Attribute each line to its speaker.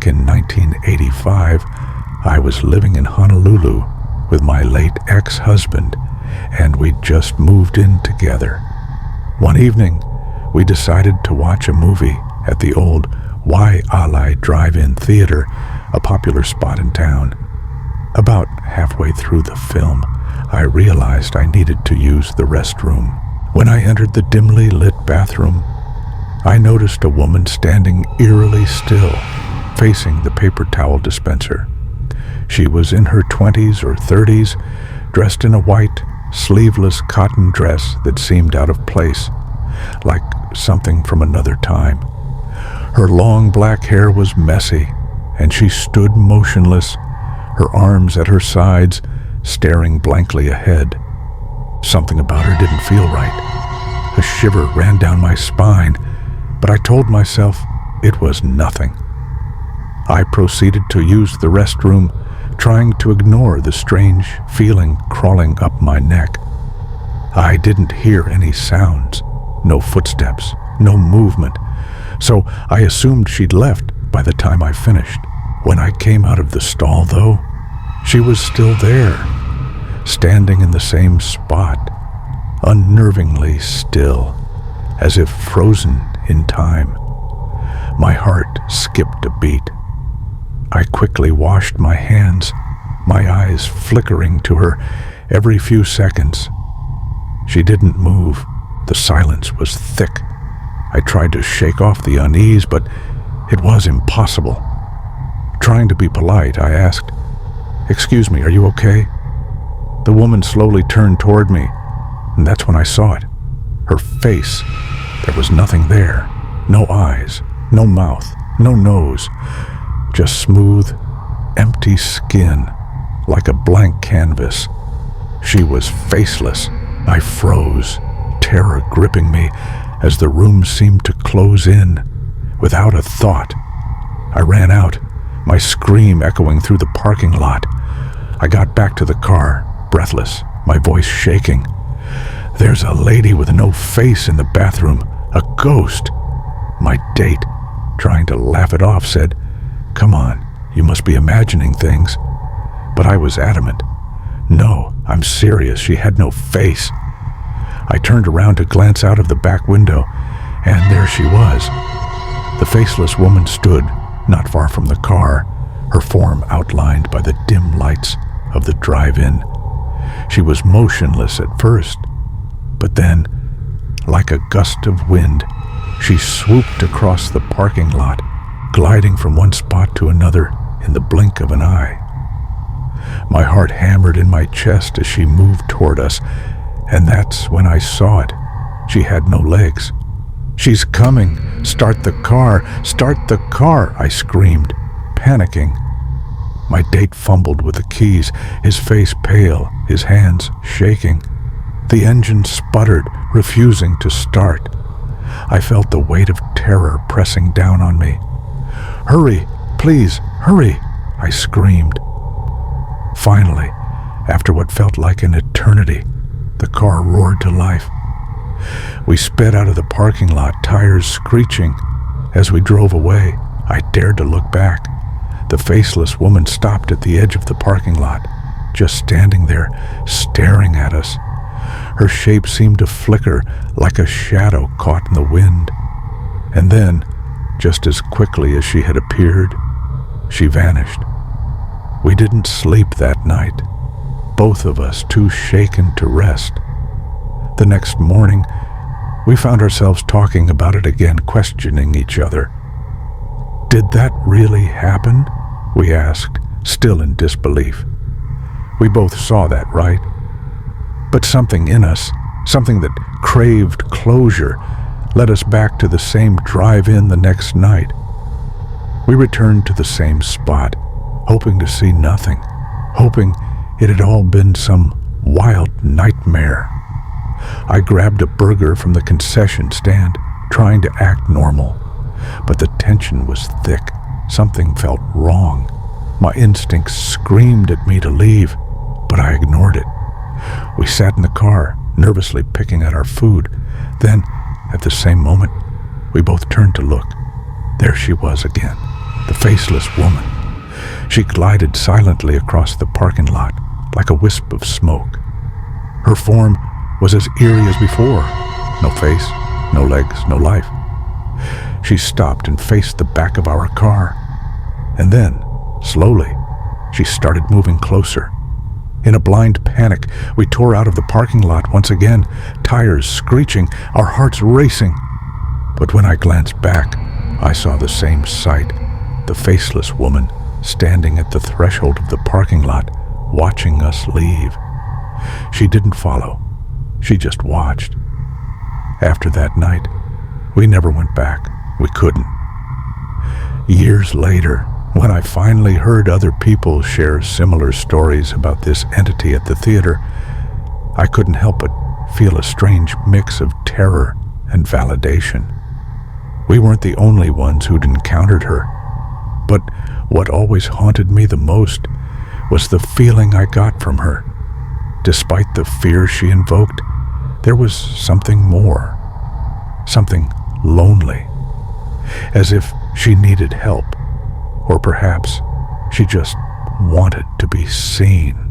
Speaker 1: back in 1985, I was living in Honolulu with my late ex-husband, and we'd just moved in together. One evening, we decided to watch a movie at the old Waiʻalae Drive-In Theatre, a popular spot in town. About halfway through the film, I realized I needed to use the restroom. When I entered the dimly lit bathroom, I noticed a woman standing eerily still, facing the paper towel dispenser. She was in her 20s or 30s, dressed in a white, sleeveless cotton dress that seemed out of place, like something from another time. Her long black hair was messy, and she stood motionless, her arms at her sides, staring blankly ahead. Something about her didn't feel right. A shiver ran down my spine, but I told myself it was nothing. I proceeded to use the restroom, trying to ignore the strange feeling crawling up my neck. I didn't hear any sounds, no footsteps, no movement, so I assumed she'd left by the time I finished. When I came out of the stall, though, she was still there, standing in the same spot, unnervingly still, as if frozen in time. My heart skipped a beat. I quickly washed my hands, my eyes flickering to her every few seconds. She didn't move. The silence was thick. I tried to shake off the unease, but it was impossible. Trying to be polite, I asked, "Excuse me, are you okay?" The woman slowly turned toward me, and that's when I saw it. Her face. There was nothing there. No eyes, no mouth, no nose. Just smooth, empty skin, like a blank canvas. She was faceless. I froze, terror gripping me as the room seemed to close in. Without a thought, I ran out, my scream echoing through the parking lot. I got back to the car, breathless, my voice shaking. "There's a lady with no face in the bathroom, a ghost." My date, trying to laugh it off, said, "Come on, you must be imagining things." But I was adamant. "No, I'm serious, she had no face." I turned around to glance out of the back window, and there she was. The faceless woman stood not far from the car, her form outlined by the dim lights of the drive-in. She was motionless at first, but then, like a gust of wind, she swooped across the parking lot, gliding from one spot to another in the blink of an eye. My heart hammered in my chest as she moved toward us, and that's when I saw it. She had no legs. "She's coming! Start the car! Start the car!" I screamed, panicking. My date fumbled with the keys, his face pale, his hands shaking. The engine sputtered, refusing to start. I felt the weight of terror pressing down on me. "Hurry! Please, hurry!" I screamed. Finally, after what felt like an eternity, the car roared to life. We sped out of the parking lot, tires screeching. As we drove away, I dared to look back. The faceless woman stopped at the edge of the parking lot, just standing there, staring at us. Her shape seemed to flicker like a shadow caught in the wind. And then, just as quickly as she had appeared, she vanished. We didn't sleep that night, both of us too shaken to rest. The next morning, we found ourselves talking about it again, questioning each other. "Did that really happen?" we asked, still in disbelief. We both saw that, right? But something in us, something that craved closure, led us back to the same drive-in the next night. We returned to the same spot, hoping to see nothing, hoping it had all been some wild nightmare. I grabbed a burger from the concession stand, trying to act normal, but the tension was thick. Something felt wrong. My instincts screamed at me to leave, but I ignored it. We sat in the car, nervously picking at our food. Then, at the same moment, we both turned to look. There she was again, The faceless woman. She glided silently across the parking lot like a wisp of smoke. Her form was as eerie as before. No face, no legs, no life. She stopped and faced the back of our car. And then, slowly, she started moving closer. In a blind panic, we tore out of the parking lot once again, tires screeching, our hearts racing. But when I glanced back, I saw the same sight, the faceless woman standing at the threshold of the parking lot, watching us leave. She didn't follow. She just watched. After that night, we never went back. We couldn't. Years later, when I finally heard other people share similar stories about this entity at the theater, I couldn't help but feel a strange mix of terror and validation. We weren't the only ones who'd encountered her, but what always haunted me the most was the feeling I got from her. Despite the fear she invoked, there was something more, something lonely, as if she needed help, or perhaps she just wanted to be seen.